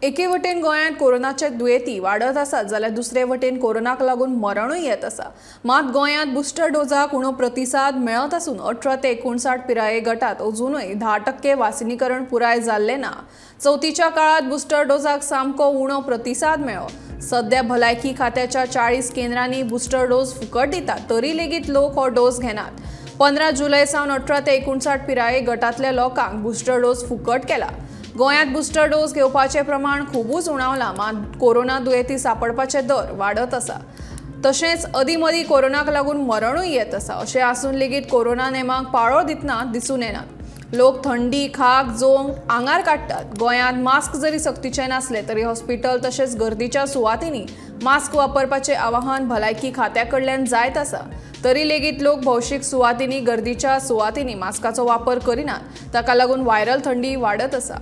एके वटेन गोंयांत कोरोनाचे दुयेंती वाढत आसात जाल्यार दुसरे वटेन कोरोनाक लागून मरणूय येत आसा। मात गोंयांत बुस्टर डोजाक उणो प्रतिसाद मेळत आसून 18 ते 59 पिराये गटात अजूनय 10% वासिनीकरण पुराय जाल्ले ना। चवथीच्या काळात बुस्टर डोजाक सामको उणो प्रतिसाद मेळ्ळो। सध्या भलायकी खात्याच्या 40 केंद्रांनी बुस्टर डोस फुकट दितात, तरी लेगीत लोक हो डोस घेनात। 15 जुलय सावन 18 ते 59 पिराये गटांतल्या लोकांक बुस्टर डोस फुकट केला। गोंयांत बुस्टर डोस घेवपाचे प्रमाण खूबच उणावलां, मात कोरोना दुयेंती सांपडपाचे दर वाडत आसा। तशेंच अदीं-मदीं कोरोनाक लागून मरणूय येत आसा। अशें आसून लेगीत कोरोना नेमाक पाळो दितना दिसून येनात। लोक थंडी, खाग, जोंक आंगार काडटात। गोंयांत मास्क जरी सक्तीचे नासले तरी हॉस्पिटल तशेंच गर्दीच्या सुवातींनी मास्क वापरपाचें आवाहन भलायकी खात्या कडल्यान जायत आसा। तरी लेगीत लोक भौशीक सुवातींनी गर्दीच्या सुवातींनी मास्काचो वापर करिनात। ताका लागून व्हायरल थंडी वाडत आसा।